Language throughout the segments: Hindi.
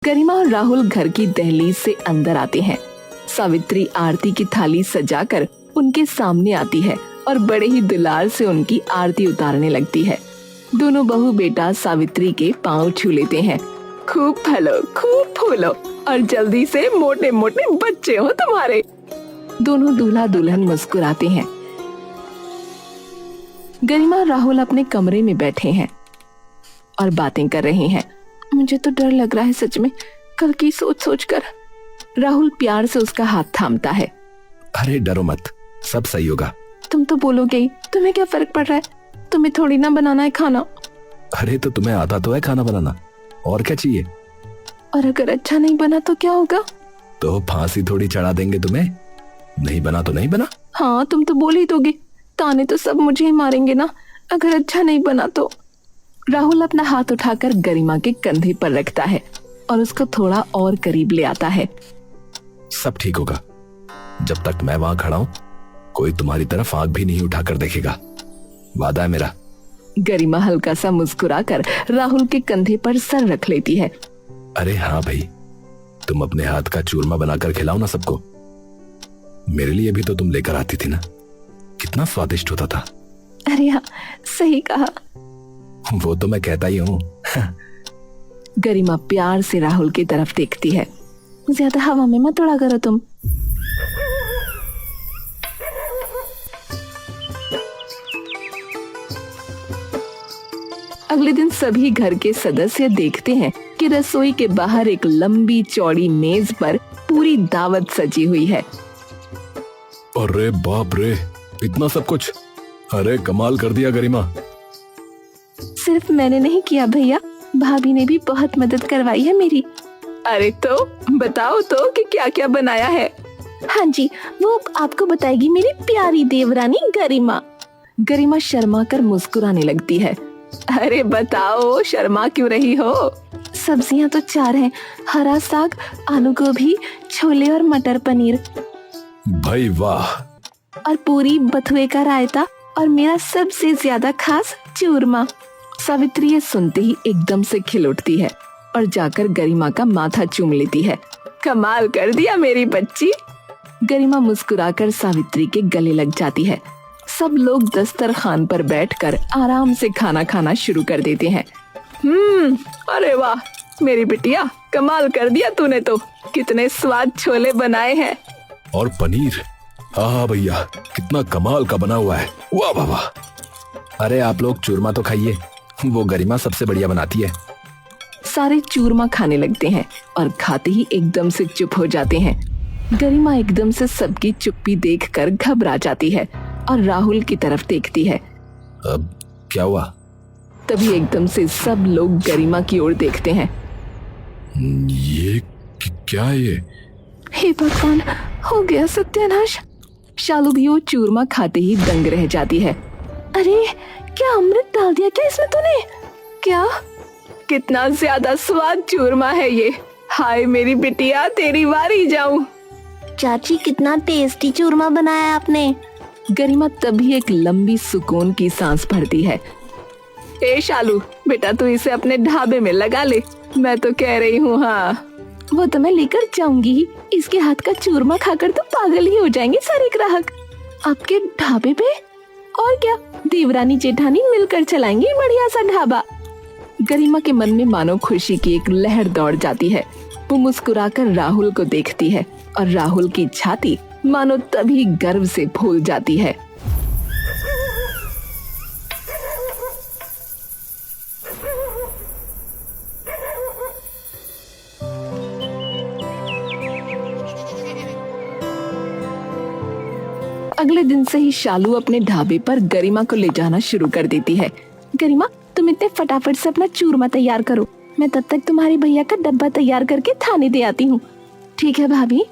गरिमा और राहुल घर की दहलीज से अंदर आते हैं। सावित्री आरती की थाली सजाकर उनके सामने आती है और बड़े ही दुलार से उनकी आरती उतारने लगती है। दोनों बहू बेटा सावित्री के पांव छू लेते हैं। खूब फलो, खूब फूलो और जल्दी से मोटे मोटे बच्चे हो तुम्हारे। दोनों दूल्हा दुल्हन मुस्कुराते हैं। गरिमा और राहुल अपने कमरे में बैठे हैं और बातें कर रहे हैं। मुझे तो डर लग रहा है सच में, कल की सोच सोच कर। राहुल प्यार से उसका हाथ थामता है। अरे डरो मत, सब सही होगा। तुम तो बोलोगे ही, तुम्हें क्या फर्क पड़ रहा है? तुम्हें थोड़ी ना बनाना है खाना। अरे तो तुम्हें आता तो है खाना बनाना, और क्या चाहिए? और अगर अच्छा नहीं बना तो क्या होगा? तो फांसी थोड़ी चढ़ा देंगे तुम्हें। नहीं बना तो नहीं बना। हाँ, तुम तो बोल ही दोगे। ताने तो सब मुझे ही मारेंगे ना अगर अच्छा नहीं बना तो। राहुल अपना हाथ उठाकर गरिमा के कंधे पर रखता है और उसको थोड़ा और करीब ले आता है। सब ठीक होगा। जब तक मैं वहां खड़ा हूं, कोई तुम्हारी तरफ आंख भी नहीं उठाकर देखेगा। वादा है मेरा। गरिमा हल्का सा मुस्कुराकर राहुल के कंधे पर सर रख लेती है। अरे हाँ भाई, तुम अपने हाथ का चूरमा बनाकर खिलाओ ना सबको। मेरे लिए भी तो तुम लेकर आती थी ना, कितना स्वादिष्ट होता था। अरे हाँ, सही कहा। वो तो मैं कहता ही हूँ। गरिमा प्यार से राहुल की तरफ देखती है। ज्यादा हवा में मत उड़ा करो तुम। अगले दिन सभी घर के सदस्य देखते हैं कि रसोई के बाहर एक लंबी चौड़ी मेज पर पूरी दावत सजी हुई है। अरे बाप रे, इतना सब कुछ! अरे कमाल कर दिया गरिमा। सिर्फ मैंने नहीं किया भैया, भाभी ने भी बहुत मदद करवाई है मेरी। अरे तो बताओ तो कि क्या क्या बनाया है। हाँ जी, वो आपको बताएगी मेरी प्यारी देवरानी गरिमा। गरिमा शर्मा कर मुस्कुराने लगती है। अरे बताओ, शर्मा क्यों रही हो? सब्जियां तो 4 हैं, हरा साग, आलू गोभी, छोले और मटर पनीर। भाई वाह। और पूरी बथुए का रायता और मेरा सबसे ज्यादा खास चूरमा। सावित्री ये सुनते ही एकदम से खिल उठती है और जाकर गरिमा का माथा चूम लेती है। कमाल कर दिया मेरी बच्ची। गरिमा मुस्कुराकर सावित्री के गले लग जाती है। सब लोग दस्तरखान पर बैठकर आराम से खाना खाना शुरू कर देते हैं। अरे वाह मेरी बिटिया, कमाल कर दिया तूने तो। कितने स्वाद छोले बनाए हैं। और पनीर, हाँ भैया, कितना कमाल का बना हुआ है। वाह वाह वाह। अरे आप लोग चूरमा तो खाइए, वो गरिमा सबसे बढ़िया बनाती है। सारे चूरमा खाने लगते हैं और खाते ही एकदम से चुप हो जाते हैं। गरिमा एकदम से सबकी चुप्पी देखकर घबरा जाती है और राहुल की तरफ देखती है। अब क्या हुआ? तभी एकदम से सब लोग गरिमा की ओर देखते हैं। ये क्या है ये? हे भगवान, हो गया सत्यानाश। शालू भी वो चूरमा खाते ही दंग रह जाती है। अरे क्या अमृत डाल दिया क्या इसमें तूने? क्या? कितना ज्यादा स्वाद चूरमा है ये। हाय मेरी बिटिया, तेरी बारी जाऊं। चाची कितना टेस्टी चूरमा बनाया है आपने। गरिमा तभी एक लंबी सुकून की सांस भरती है। ए शालू बेटा, तू इसे अपने ढाबे में लगा ले। मैं तो कह रही हूँ। हाँ, वो तो मैं लेकर जाऊंगी। इसके हाथ का चूरमा खाकर तो पागल ही हो जाएंगे सारे ग्राहक। आपके ढाबे पे? और क्या, देवरानी जेठानी मिलकर चलाएंगे बढ़िया सा ढाबा। गरिमा के मन में मानो खुशी की एक लहर दौड़ जाती है। वो मुस्कुराकर राहुल को देखती है और राहुल की छाती मानो तभी गर्व से फूल जाती है। अगले दिन से ही शालू अपने ढाबे पर गरिमा को ले जाना शुरू कर देती है। गरिमा, तुम इतने फटाफट से अपना चूरमा तैयार करो, मैं तब तक तुम्हारे भैया का डब्बा तैयार करके थाने दे आती हूँ। ठीक है भाभी।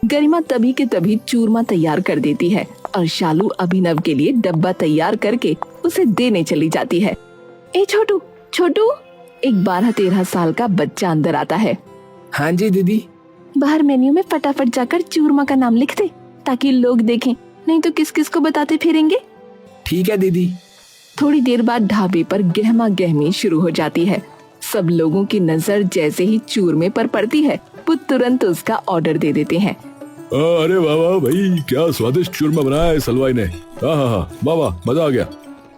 गरिमा तभी के तभी चूरमा तैयार कर देती है और शालू अभिनव के लिए डब्बा तैयार करके उसे देने चली जाती है। ए छोटू, छोटू, एक 12-13 साल का बच्चा अंदर आता है। हाँ जी दीदी। बाहर मेन्यू में फटाफट जाकर चूरमा का नाम लिख दे ताकि लोग देखें, नहीं तो किस किस को बताते फिरेंगे। ठीक है दीदी। थोड़ी देर बाद ढाबे पर गहमा गहमी शुरू हो जाती है। सब लोगों की नजर जैसे ही चूरमे पर पड़ती है वो तुरंत उसका ऑर्डर दे देते हैं। अरे वाह वाह भाई, क्या स्वादिष्ट चूरमा बनाया है इस हलवाई ने। हाँ हाँ हाँ, वाह वाह, मजा आ गया।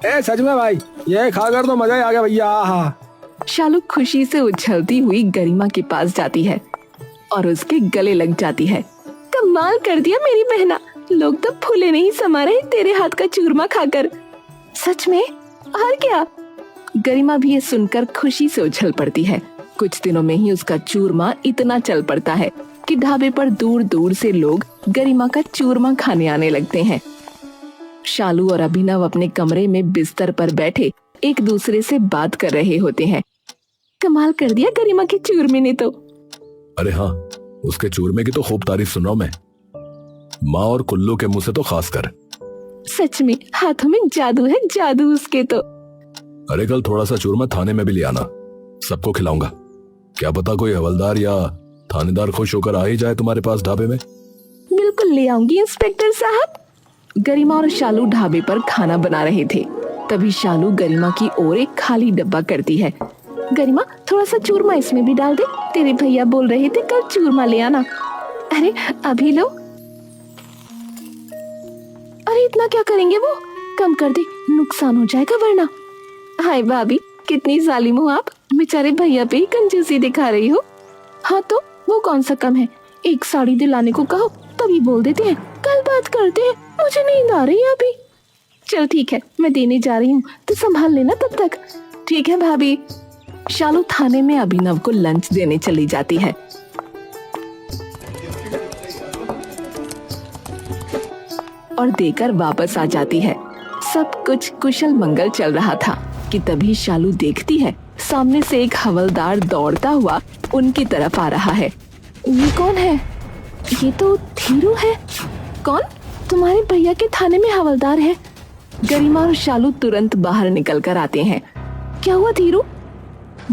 ए सच में भाई, ये खाकर तो मजा ही आ गया भैया। हाँ। शालू खुशी से उछलती हुई गरिमा के पास जाती है और उसके गले लग जाती है। कमाल कर दिया मेरी बहना, लोग तो फूले नहीं समा रहे तेरे हाथ का चूरमा खाकर। सच में? और क्या? गरिमा भी ये सुनकर खुशी से उछल पड़ती है। कुछ दिनों में ही उसका चूरमा इतना चल पड़ता है कि ढाबे पर दूर दूर से लोग गरिमा का चूरमा खाने आने लगते हैं। शालू और अभिनव अपने कमरे में बिस्तर पर बैठे एक दूसरे से बात कर रहे होते हैं। कमाल कर दिया गरिमा के चूरमे ने तो। अरे हाँ, उसके चूरमे की तो खूब तारीफ सुन रहा हूं मैं, माँ और कुल्लू के मुंह से तो खास कर। सच में हाथों में जादू है, जादू उसके तो। अरे कल थोड़ा सा चूरमा थाने में भी ले आना, सबको खिलाऊंगा। क्या पता कोई हवलदार या थानेदार खुश होकर आ ही जाए तुम्हारे पास ढाबे में। बिल्कुल ले आऊंगी इंस्पेक्टर साहब। गरिमा और शालू ढाबे पर खाना बना रहे थे। तभी शालू गरिमा की ओर एक खाली डब्बा करती है। गरिमा थोड़ा सा चूरमा इसमें भी डाल दे, तेरे भैया बोल रहे थे कल चूरमा ले आना। अरे अभी लो। अरे इतना क्या करेंगे वो, कम कर दे, नुकसान हो जाएगा वरना। हाय भाभी, कितनी जालिम हो आप, बेचारे भैया पे ही कंजूसी दिखा रही हो। हाँ तो वो कौन सा कम है, एक साड़ी दिलाने को कहो तभी बोल देते हैं कल बात करते हैं, मुझे नींद आ रही है अभी। चल ठीक है, मैं देने जा रही हूँ, तो संभाल लेना तब तक। ठीक है भाभी। शालू थाने में अभिनव को लंच देने चली जाती है। और देकर वापस आ जाती है। सब कुछ कुशल मंगल चल रहा था कि तभी शालू देखती है सामने से एक हवलदार दौड़ता हुआ उनकी तरफ आ रहा है। ये कौन है? ये तो धीरू है। कौन? तुम्हारे भैया के थाने में हवलदार है। गरिमा और शालू तुरंत बाहर निकल कर आते हैं। क्या हुआ धीरू?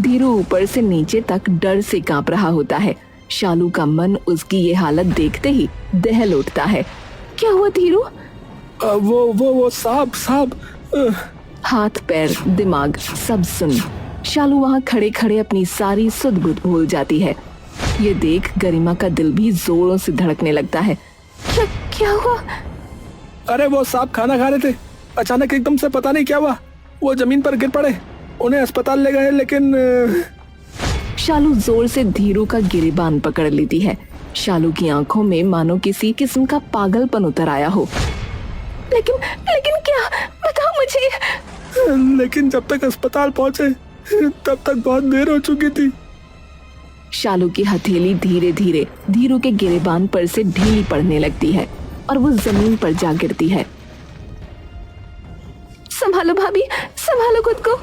धीरू ऊपर से नीचे तक डर से कांप रहा होता है। शालू का मन उसकी ये हालत देखते ही दहल उठता है। क्या हुआ धीरू? वो साहब। हाथ पैर दिमाग सब सुन शालू वहाँ खड़े खड़े अपनी सारी सुध बुध भूल जाती है। ये देख गरिमा का दिल भी जोरों से धड़कने लगता है। क्या हुआ? अरे वो साहब खाना खा रहे थे, अचानक एकदम से पता नहीं क्या हुआ, वो जमीन पर गिर पड़े, उन्हें अस्पताल ले गए। लेकिन शालू जोर से धीरू का गिरेबान पकड़ लेती है। शालू की आंखों में मानो किसी किस्म का पागलपन उतर आया हो। लेकिन क्या, बताओ मुझे। लेकिन जब तक अस्पताल पहुंचे तब तक बहुत देर हो चुकी थी। शालू की हथेली धीरे धीरे धीरू के गिरेबान पर से ढीली पड़ने लगती है और वो जमीन पर जा गिरती है। संभालो भाभी, संभालो खुद को।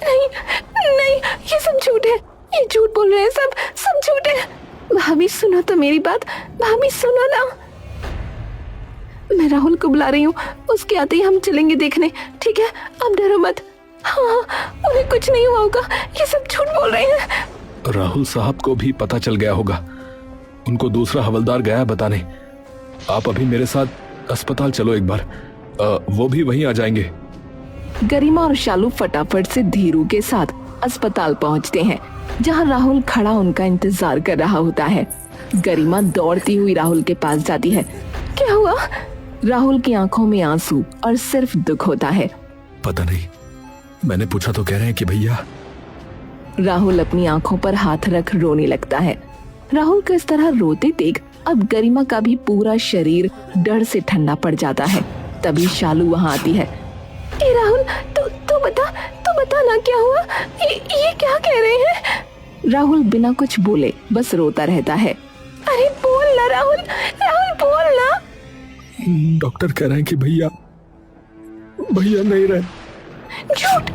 नहीं, ये सब झूठ है, ये झूठ बोल रहे हैं सब झूठ है। भाभी सुनो तो मेरी बात, भाभी सुनो ना। मैं राहुल को बुला रही हूँ, उसके आते ही हम चलेंगे देखने, ठीक है? अब डरो मत। हाँ, उन्हें कुछ नहीं हुआ होगा, ये सब झूठ बोल रहे हैं। राहुल साहब को भी पता चल गया होगा, उनको दूसरा हवलदार गया बताने। आप अभी मेरे साथ अस्पताल चलो एक बार, वो भी वहीं आ जाएंगे। गरिमा और शालू फटाफट से धीरू के साथ अस्पताल पहुंचते हैं, जहां राहुल खड़ा उनका इंतजार कर रहा होता है। गरिमा दौड़ती हुई राहुल के पास जाती है। क्या हुआ? राहुल की आंखों में आंसू और सिर्फ दुख होता है। पता नहीं, मैंने पूछा तो कह रहे हैं कि भैया। राहुल अपनी आंखों पर हाथ रख रोने लगता है। राहुल को इस तरह रोते देख अब गरिमा का भी पूरा शरीर डर से ठंडा पड़ जाता है। तभी शालू वहां आती है। ए राहुल, तू बता ना क्या हुआ? ये क्या कह रहे हैं? राहुल बिना कुछ बोले बस रोता रहता है। अरे बोल ना राहुल बोल ना। डॉक्टर कह रहे हैं कि भैया नहीं रहे। झूठ,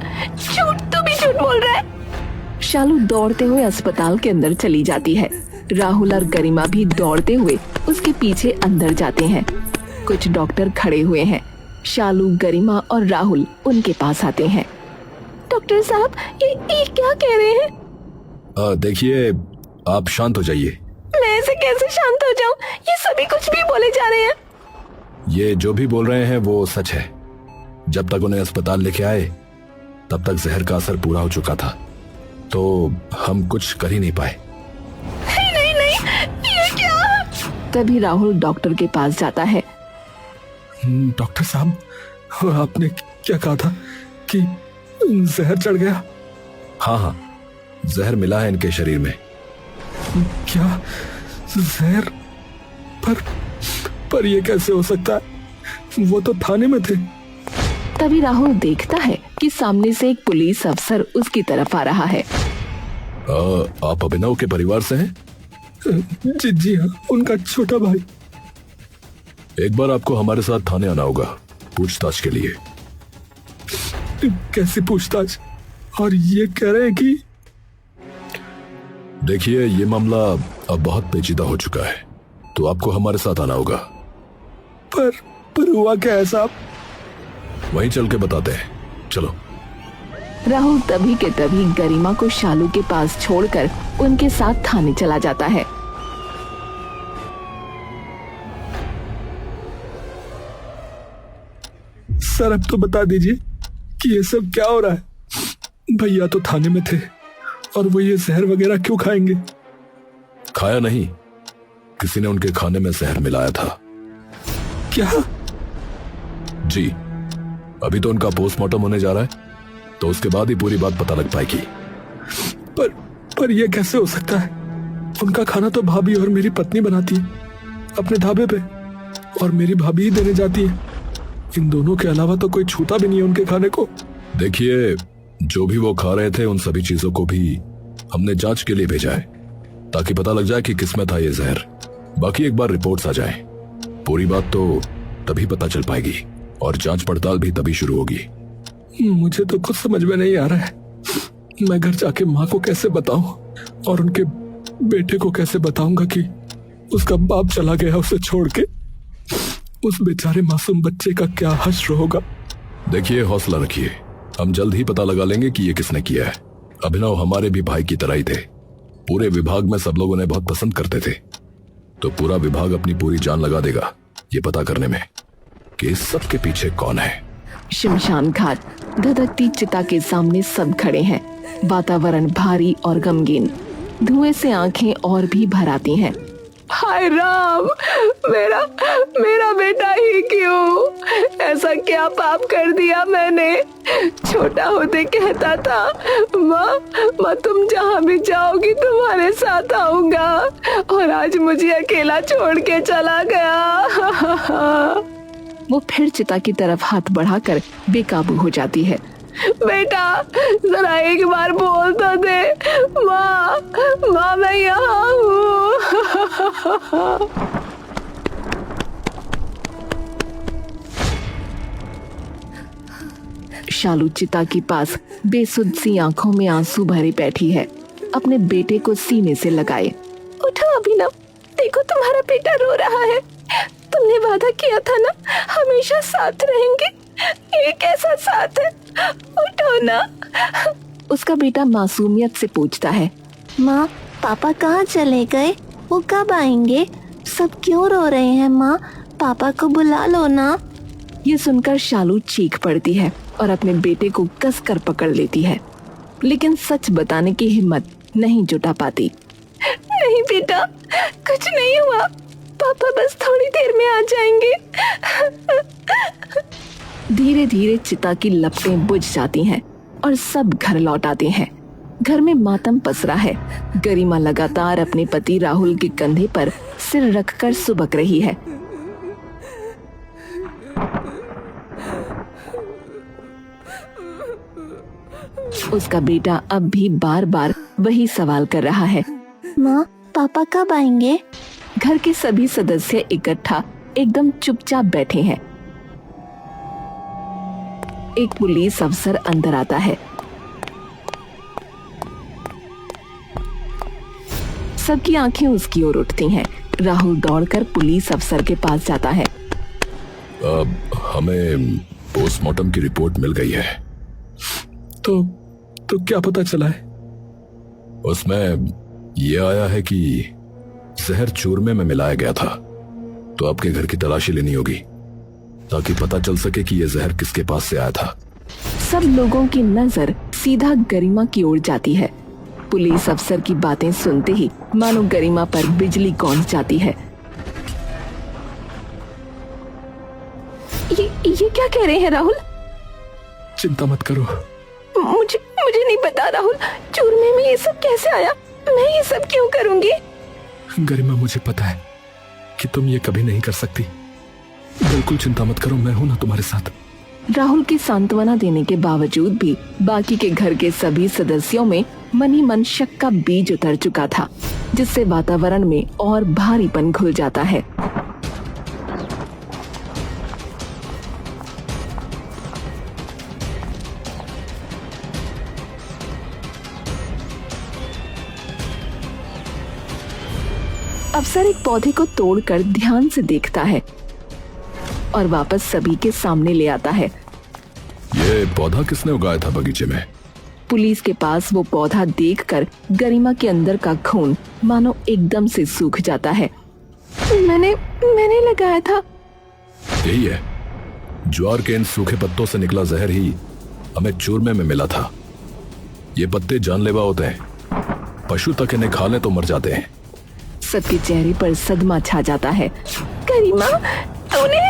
तू भी झूठ बोल रहा है। शालू दौड़ते हुए अस्पताल के अंदर चली जाती है। राहुल और गरिमा भी दौड़ते हुए उसके पीछे अंदर जाते हैं। कुछ डॉक्टर खड़े हुए हैं। शालू, गरिमा और राहुल उनके पास आते हैं। डॉक्टर साहब, ये क्या कह रहे हैं? देखिए, आप शांत हो जाइए। मैं ऐसे कैसे शांत हो जाऊं? ये सभी कुछ भी बोले जा रहे हैं। ये जो भी बोल रहे हैं वो सच है। जब तक उन्हें अस्पताल लेके आए तब तक जहर का असर पूरा हो चुका था। तो हम कुछ कर ही नहीं पाए। नहीं नहीं, ये क्या? तभी राहुल डॉक्टर के पास जाता है। डॉक्टर साहब, आपने क्या कहा था कि जहर चढ़ गया? हाँ हाँ, जहर मिला है इनके शरीर में। क्या जहर? पर ये कैसे हो सकता है? वो तो थाने में थे। तभी राहुल देखता है कि सामने से एक पुलिस अफसर उसकी तरफ आ रहा है। आप अभिनव के परिवार से हैं? जी हाँ, उनका छोटा भाई। एक बार आपको हमारे साथ थाने आना होगा पूछताछ के लिए। कैसी पूछताछ? और ये कह रहे हैं कि देखिए, ये मामला अब बहुत पेचीदा हो चुका है, तो आपको हमारे साथ आना होगा। पर हुआ क्या है साहब? वहीं चल के बताते हैं, चलो। राहुल तभी के तभी गरिमा को शालू के पास छोड़कर उनके साथ थाने चला जाता है। सर, अब तो बता दीजिए कि ये सब क्या हो रहा है? भैया तो थाने में थे और वो ये जहर वगैरह क्यों खाएंगे? खाया नहीं, किसी ने उनके खाने में जहर मिलाया था। क्या? जी, अभी तो उनका पोस्टमार्टम होने जा रहा है, तो उसके बाद ही पूरी बात पता लग पाएगी। पर यह कैसे हो सकता है? उनका खाना तो भाभी और मेरी पत्नी बनाती है अपने ढाबे पे, और मेरी भाभी ही देने जाती है। इन दोनों के अलावा तो कोई छूता भी नहीं है उनके खाने को। देखिए, जो भी वो खा रहे थे उन सभी चीजों को भी हमने जांच के लिए भेजा है, ताकि पता लग जाए कि किसमें था ये जहर। बाकी एक बार रिपोर्ट्स आ जाए, पूरी बात तो तभी पता चल पाएगी और जांच पड़ताल भी तभी शुरू होगी। मुझे तो कुछ समझ में नहीं आ रहा है। मैं घर जाके माँ को कैसे बताऊं और उनके बेटे को कैसे बताऊंगा कि उसका बाप चला गया उसे छोड़ के? उस बेचारे मासूम बच्चे का क्या हश्र होगा। देखिए, हौसला रखिए, हम जल्द ही पता लगा लेंगे कि ये किसने किया है। अभिनव हमारे भी भाई की तरह ही थे। पूरे विभाग में सब लोग उन्हें बहुत पसंद करते थे, तो पूरा विभाग अपनी पूरी जान लगा देगा ये पता करने में कि इस सब के पीछे कौन है। शमशान घाट, धधकती चिता के सामने सब खड़े हैं। वातावरण भारी और गमगीन, धुएं से आंखें और भी भर आती हैं। हाय राम, मेरा बेटा ही क्यों? ऐसा क्या पाप कर दिया मैंने? छोटा होते कहता था, माँ तुम जहाँ भी जाओगी तुम्हारे साथ आऊंगा, और आज मुझे अकेला छोड़ के चला गया। वो फिर चिता की तरफ हाथ बढ़ाकर बेकाबू हो जाती है। बेटा, जरा एक बार बोल तो दे, माँ मैं यहाँ हूँ। शालू चिता के पास बेसुध सी आंखों में आंसू भरे बैठी है, अपने बेटे को सीने से लगाए। उठो अभिनव, देखो तुम्हारा बेटा रो रहा है। तुमने वादा किया था ना, हमेशा साथ रहेंगे। ये कैसा साथ है? उठो ना। उसका बेटा मासूमियत से पूछता है। माँ, पापा कहाँ चले गए? वो कब आएंगे? सब क्यों रो रहे हैं? माँ, पापा को बुला लो ना। ये सुनकर शालू चीख पड़ती है और अपने बेटे को कसकर पकड़ लेती है, लेकिन सच बताने की हिम्मत नहीं जुटा पाती। नहीं बेटा, कुछ नहीं हुआ, पापा बस थोड़ी देर में आ जाएंगे। धीरे धीरे चिता की लपटें बुझ जाती हैं और सब घर लौट आते हैं। घर में मातम पसरा है। गरिमा लगातार अपने पति राहुल के कंधे पर सिर रखकर सुबक रही है। उसका बेटा अब भी बार बार वही सवाल कर रहा है। माँ, पापा कब आएंगे? घर के सभी सदस्य इकट्ठा एकदम चुपचाप बैठे हैं। एक पुलिस अफसर अंदर आता है। सबकी आंखें उसकी ओर उठती हैं। राहुल दौड़कर पुलिस अफसर के पास जाता है। हमें पोस्टमार्टम की रिपोर्ट मिल गई है। तो क्या पता चला है? उसमें यह आया है कि जहर चूरमे में मिलाया गया था, तो आपके घर की तलाशी लेनी होगी ताकि पता चल सके कि यह जहर किसके पास से आया था। सब लोगों की नजर सीधा गरिमा की ओर जाती है। पुलिस अफसर की बातें सुनते ही मानो गरिमा पर बिजली कौंध जाती है। ये क्या कह रहे हैं राहुल? चिंता मत करो। मुझे नहीं पता राहुल, चूरमे में ये सब कैसे आया? मैं ये सब क्यों करूंगी? गरिमा, मुझे पता है कि तुम ये कभी नहीं कर सकती। बिल्कुल चिंता मत करो, मैं हूं ना तुम्हारे साथ। राहुल की सांत्वना देने के बावजूद भी बाकी के घर के सभी सदस्यों में मन ही मन शक का बीज उतर चुका था, जिससे वातावरण में और भारीपन घुल जाता है। अफसर एक पौधे को तोड़कर ध्यान से देखता है और वापस सभी के सामने ले आता है। ये पौधा किसने उगाया था बगीचे में? पुलिस के पास वो पौधा देखकर गरिमा के अंदर का खून मानो एकदम से सूख जाता है। मैंने लगाया था। यही है, ज्वार के इन सूखे पत्तों से निकला जहर ही हमें चूरमे में मिला था। ये पत्ते जानलेवा होते हैं, पशु तक इन्हें खा लें तो मर जाते हैं। सबके चेहरे पर सदमा छा जाता है। गरिमा, तूने?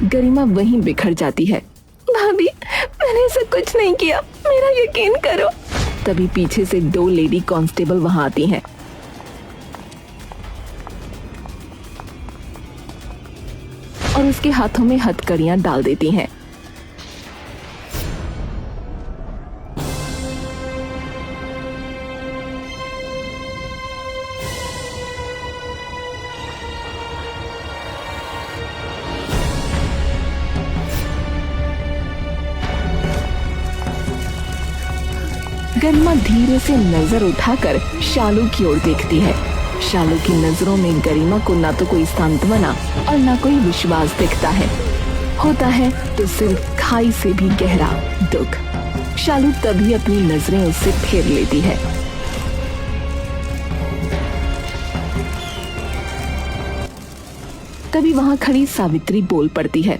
गरिमा वहीं बिखर जाती है। भाभी, मैंने ऐसा कुछ नहीं किया, मेरा यकीन करो। तभी पीछे से 2 लेडी कांस्टेबल वहां आती हैं। और उसके हाथों में हथकड़ियां डाल देती हैं। गरिमा धीरे से नजर उठाकर शालू की ओर देखती है। शालू की नजरों में गरिमा को ना तो कोई सांत्वना और ना कोई विश्वास दिखता है। होता है तो सिर्फ खाई से भी गहरा दुख। शालू तभी अपनी नजरें उससे फेर लेती है। तभी वहां खड़ी सावित्री बोल पड़ती है।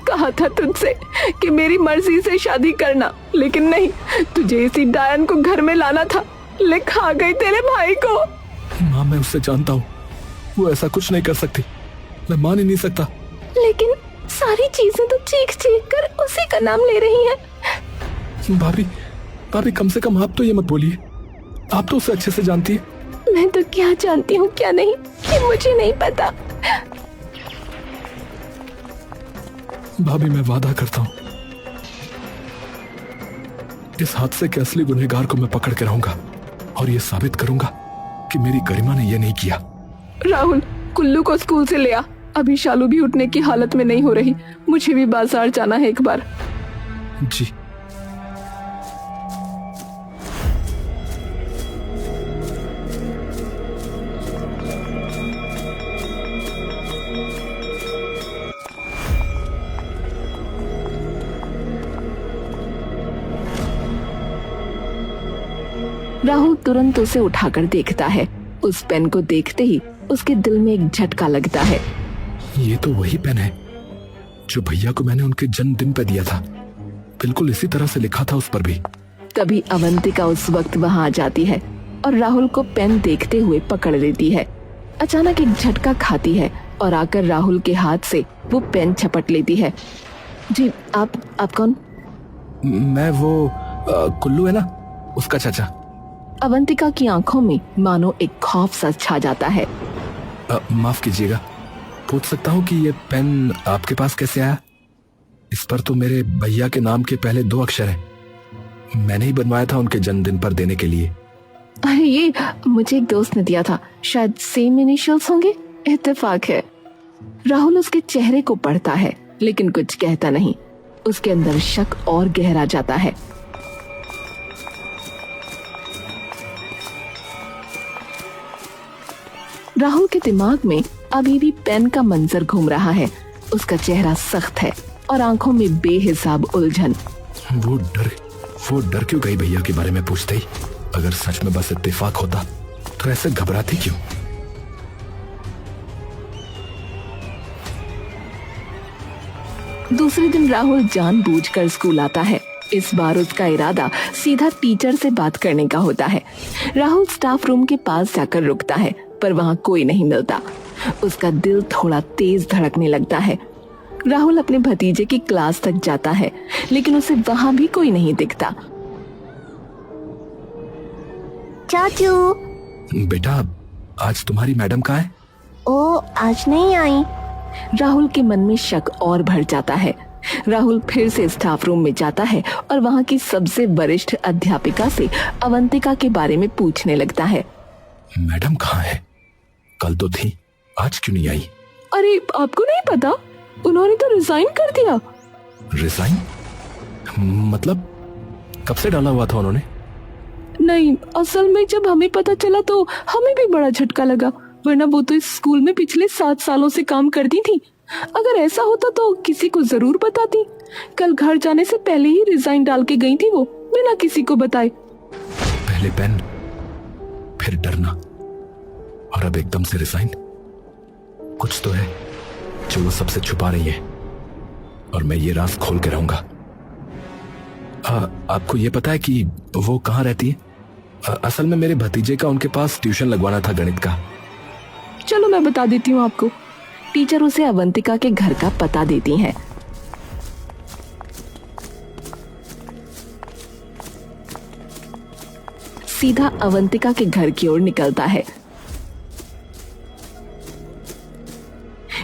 कहा था तुझसे कि मेरी मर्जी से शादी करना, लेकिन नहीं, तुझे इसी डायन को घर में लाना था। ले खा गई तेरे भाई को। माँ, मैं उससे जानता हूँ, वो ऐसा कुछ नहीं कर सकती। मैं मान ही नहीं सकता। लेकिन सारी चीजें तो चीख कर उसी का नाम ले रही हैं। भाभी, कम से कम आप तो ये मत बोलिए। आप तो उसे अच्छे से जानती है। मैं तो क्या जानती हूँ क्या नहीं, ये मुझे नहीं पता। भाभी, मैं वादा करता हूँ, इस हादसे के असली गुनहगार को मैं पकड़ के रहूंगा और ये साबित करूंगा कि मेरी गरिमा ने ये नहीं किया। राहुल, कुल्लू को स्कूल से ले आ। अभी शालू भी उठने की हालत में नहीं हो रही। मुझे भी बाजार जाना है एक बार। जी। राहुल तुरंत उसे उठाकर देखता है। उस पेन को देखते ही उसके दिल में एक झटका लगता है। ये तो वही पेन है जो भैया को मैंने उनके जन्मदिन पे दिया था। बिल्कुल इसी तरह से लिखा था उस पर भी। तभी अवंतिका उस वक्त वहां आ जाती है और राहुल को पेन देखते हुए पकड़ लेती है। अचानक एक झटका खाती है और आकर राहुल के हाथ से वो पेन झपट लेती है। जी, आप कौन? मैं वो कुल्लू है ना, उसका चाचा। अवंतिका की आंखों में मानो एक खौफ सा छा जाता है। माफ कीजिएगा, पूछ सकता हूँ कि ये पेन आपके पास कैसे आया? इस पर तो मेरे भैया के नाम के पहले 2 अक्षर हैं। मैंने ही बनवाया था उनके जन्मदिन पर देने के लिए। अरे, ये मुझे एक दोस्त ने दिया था, शायद सेम इनिशियल्स होंगे। इत्तेफाक है। राहुल उसके चेहरे को पढ़ता है लेकिन कुछ कहता नहीं। उसके अंदर शक और गहरा जाता है। राहुल के दिमाग में अभी भी पेन का मंजर घूम रहा है। उसका चेहरा सख्त है और आंखों में बेहिसाब उलझन। वो डर क्यों गई भैया के बारे में पूछते ही? अगर सच में बस इत्तेफाक होता तो ऐसे घबराती क्यों? दूसरे दिन राहुल जानबूझकर स्कूल आता है इस बार उसका इरादा सीधा टीचर से बात करने का होता है। राहुल स्टाफ रूम के पास जाकर रुकता है, पर वहाँ कोई नहीं मिलता। उसका दिल थोड़ा तेज धड़कने लगता है। राहुल अपने भतीजे की क्लास तक जाता है, लेकिन उसे वहाँ भी कोई नहीं दिखता। चाचू। बेटा, आज तुम्हारी मैडम कहाँ है? ओ, आज नहीं आई। राहुल के मन में शक और भर जाता है। राहुल फिर से स्टाफ रूम में जाता है और वहाँ की सबसे वरिष्ठ अध्यापिका से अवंतिका के बारे में पूछने लगता है। मैडम कहाँ है? कल तो थी, आज क्यों नहीं आई? अरे आपको नहीं पता? उन्होंने तो रिजाइन कर दिया। रिजाइन? मतलब कब से डाला हुआ था उन्होंने? नहीं, असल में जब हमें पता चला तो हमें भी बड़ा झटका लगा, वरना वो तो इस स्कूल में पिछले 7 सालों से काम करती थी। अगर ऐसा होता तो किसी को जरूर बताती। कल घर जाने से पहले ही रिजाइन डाल के गई थी वो, बिना किसी को बताए। पहले पेन, फिर डरना, और अब एकदम से रिजाइन। कुछ तो है जो वो सबसे छुपा रही है, और मैं ये राज खोल के रहूंगा। आपको ये पता है कि वो कहाँ रहती है? असल में मेरे भतीजे का उनके पास ट्यूशन लगवाना था गणित का। चलो मैं बता देती हूँ आपको। टीचर उसे अवंतिका के घर का पता देती हैं। सीधा अवंतिका के घर की ओर निकलता है,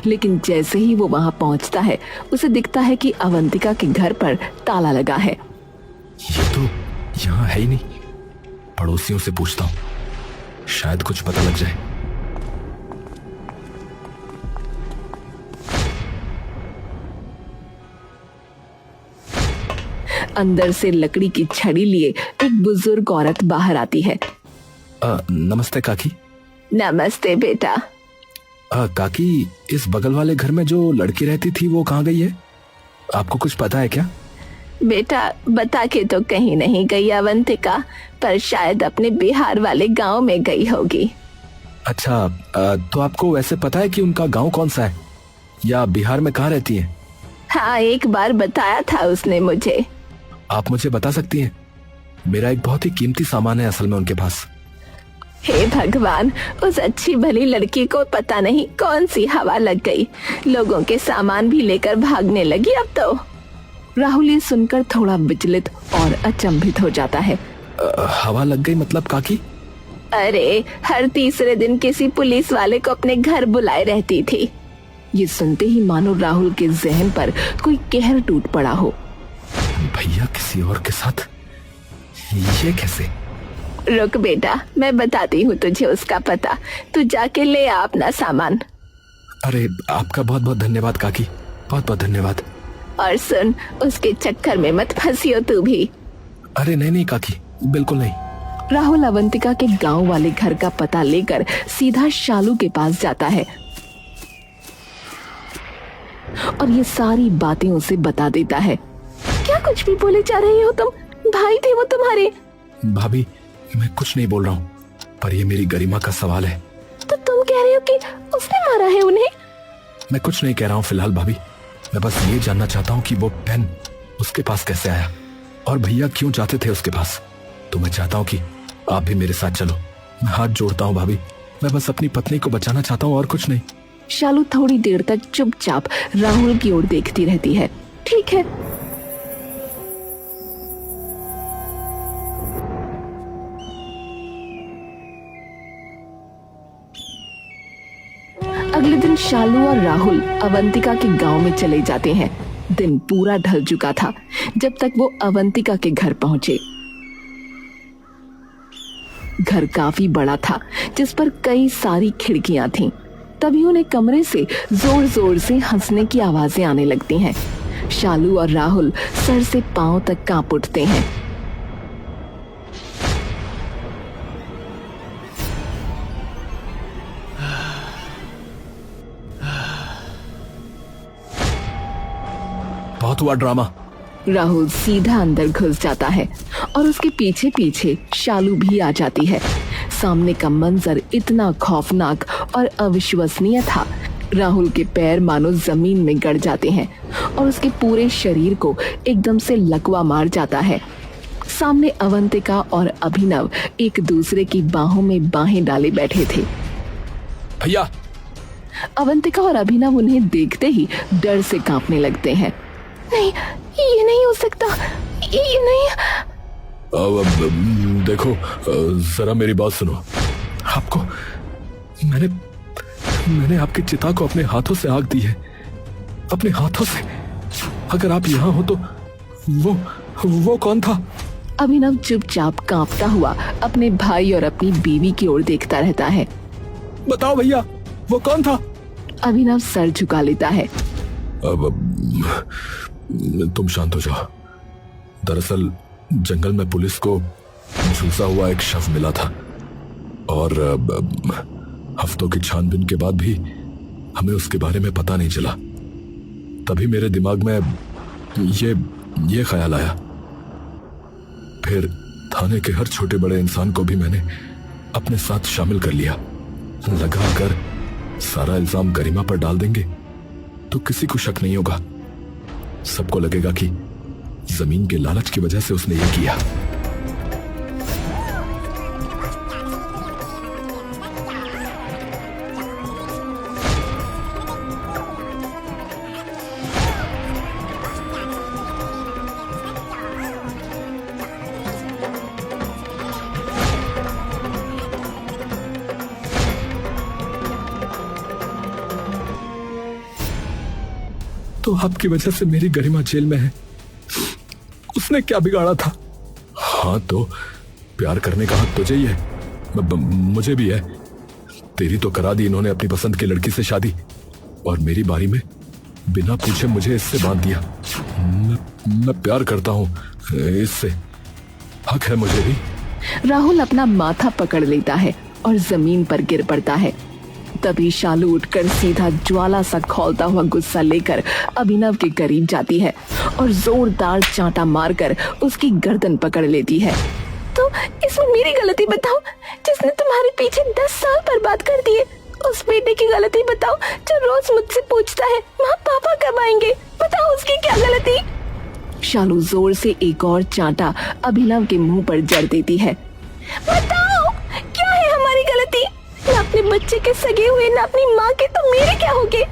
लेकिन जैसे ही वो वहां पहुंचता है, उसे दिखता है कि अवंतिका के घर पर ताला लगा है। ये तो यहाँ है ही नहीं। पड़ोसियों से पूछता हूँ, शायद कुछ पता लग जाए। अंदर से लकड़ी की छड़ी लिए एक बुजुर्ग औरत बाहर आती है। नमस्ते काकी। नमस्ते बेटा। काकी, इस बगल वाले घर में जो लड़की रहती थी वो कहाँ गई है? आपको कुछ पता है क्या? बेटा, बता के तो कहीं नहीं गई अवंतिका, पर शायद अपने बिहार वाले गांव में गई होगी। अच्छा, तो आपको वैसे पता है कि उनका गांव कौन सा है, या बिहार में कहाँ रहती है? हाँ, एक बार बताया था उसने मुझे। आप मुझे बता सकती हैं? मेरा एक बहुत ही कीमती सामान है असल में उनके पास। हे भगवान, उस अच्छी भली लड़की को पता नहीं कौन सी हवा लग गई, लोगों के सामान भी लेकर भागने लगी अब तो। राहुल ये सुनकर थोड़ा विचलित और अचंभित हो जाता है। हवा लग गई मतलब काकी? अरे, हर तीसरे दिन किसी पुलिस वाले को अपने घर बुलाए रहती थी। ये सुनते ही मानो राहुल के जहन पर कोई कहर टूट पड़ा हो। भैया किसी और के साथ? ये कैसे? रुक बेटा, मैं बताती हूँ तुझे उसका पता। तू जाके ले आ अपना सामान। अरे आपका बहुत बहुत धन्यवाद काकी, बहुत बहुत धन्यवाद। और सुन, उसके चक्कर में मत फंसियो तू भी। अरे नहीं नहीं काकी, बिल्कुल नहीं। राहुल अवंतिका के गांव वाले घर का पता लेकर सीधा शालू के पास जाता है और ये सारी बातें उसे बता देता है। क्या कुछ भी बोले जा रही हो तुम? भाई थे वो तुम्हारे। भाभी, मैं कुछ नहीं बोल रहा हूँ, पर ये मेरी गरिमा का सवाल है। तो तुम कह रहे हो कि उसने मारा है उन्हें? मैं कुछ नहीं कह रहा हूँ फिलहाल भाभी। मैं बस ये जानना चाहता हूँ कि वो पेन उसके पास कैसे आया, और भैया क्यों जाते थे उसके पास। तो मैं चाहता हूँ कि आप भी मेरे साथ चलो। मैं हाथ जोड़ता हूँ भाभी, मैं बस अपनी पत्नी को बचाना चाहता हूँ और कुछ नहीं। शालू थोड़ी देर तक चुपचाप राहुल की ओर देखती रहती है। ठीक है। अगले दिन शालू और राहुल अवंतिका के गांव में चले जाते हैं। दिन पूरा ढल चुका था जब तक वो अवंतिका के घर पहुंचे। घर काफी बड़ा था, जिस पर कई सारी खिड़कियां थीं। तभी उन्हें कमरे से जोर जोर से हंसने की आवाजें आने लगती हैं। शालू और राहुल सर से पांव तक कांप उठते हैं। बहुत हुआ ड्रामा। राहुल सीधा अंदर घुस जाता है और उसके पीछे पीछे शालू भी आ जाती है। सामने का मंजर इतना खौफनाक और अविश्वसनीय था, राहुल के पैर मानो जमीन में गड़ जाते हैं और उसके पूरे शरीर को एकदम से लकवा मार जाता है। सामने अवंतिका और अभिनव एक दूसरे की बाहों में बाहें डाले बैठे थे। भैया, अवंतिका और अभिनव उन्हें देखते ही डर से कांपने लगते हैं। नहीं, ये नहीं हो सकता, ये नहीं। अब देखो, जरा मेरी बात सुनो। आपको मैंने आपकी चिता को अपने हाथों से आग दी है, अपने हाथों से। अगर आप यहाँ हो तो वो कौन था? अभिनव चुपचाप कांपता हुआ अपने भाई और अपनी बीवी की ओर देखता रहता है। बताओ भैया, वो कौन था? अभिनव सर झुका लेता है। अब तुम शांत हो जाओ। दरअसल जंगल में पुलिस को झुलसा हुआ एक शव मिला था और हफ्तों की छानबीन के बाद भी हमें उसके बारे में पता नहीं चला। तभी मेरे दिमाग में ये ख्याल आया। फिर थाने के हर छोटे बड़े इंसान को भी मैंने अपने साथ शामिल कर लिया। लगा अगर सारा इल्जाम गरिमा पर डाल देंगे तो किसी को शक नहीं होगा। सबको लगेगा कि जमीन के लालच की वजह से उसने ये किया। तो आपकी वजह से मेरी गरिमा जेल में है। उसने क्या बिगाड़ा था? हाँ, तो प्यार करने का हक तुझे ही है, मुझे भी है। तेरी तो करा दी इन्होंने अपनी पसंद की लड़की से शादी, और मेरी बारी में बिना पूछे मुझे इससे बांध दिया। मैं प्यार करता हूँ इससे, हक है मुझे भी। राहुल अपना माथा पकड़ लेता है और जमीन पर गिर पड़ता है। तभी शालू उठकर सीधा ज्वाला सा खौलता हुआ गुस्सा लेकर अभिनव के करीब जाती है और जोरदार चांटा मारकर उसकी गर्दन पकड़ लेती है। तो इसमें मेरी गलती बताओ, जिसने तुम्हारे पीछे 10 साल बर्बाद कर दिए। उस बेटे की गलती बताओ जो रोज मुझसे पूछता है माँ पापा कब आएंगे, बताओ उसकी क्या गलती। शालू जोर से एक और चांटा अभिनव के मुंह पर जड़ देती है। बताओ क्या है हमारी गलती? न अपने बच्चे के सगे हुए, न अपनी माँ के, तो मेरे क्या होगे?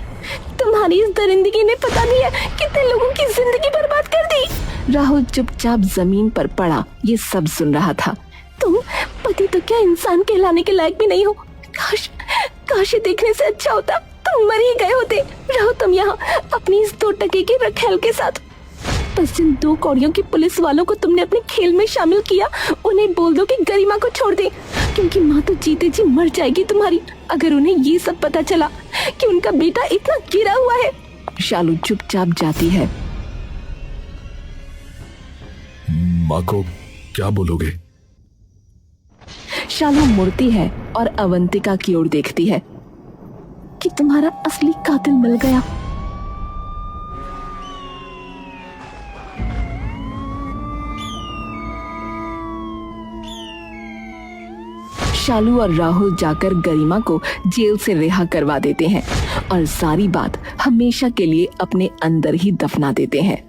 तुम्हारी इस दरिंदगी ने पता नहीं है कितने लोगों की जिंदगी बर्बाद कर दी। राहुल चुपचाप जमीन पर पड़ा ये सब सुन रहा था। तुम पति तो क्या इंसान कहलाने के लायक भी नहीं हो। काश ये देखने से अच्छा होता तुम मर ही गए होते। रहो तुम यहाँ अपनी इस 2 टके की रखेल के साथ। बस जिन 2 कौड़ियों की पुलिस वालों को तुमने अपने खेल में शामिल किया, उन्हें बोल दो कि गरिमा को छोड़ दे, क्योंकि माँ तो जीते जी मर जाएगी तुम्हारी अगर उन्हें ये सब पता चला कि उनका बेटा इतना गिरा हुआ है। शालू चुपचाप जाती है। माँ को क्या बोलोगे? शालू मुड़ती है और अवंतिका की ओर देखती है कि तुम्हारा असली कातिल मिल गया। शालू और राहुल जाकर गरिमा को जेल से रिहा करवा देते हैं और सारी बात हमेशा के लिए अपने अंदर ही दफना देते हैं।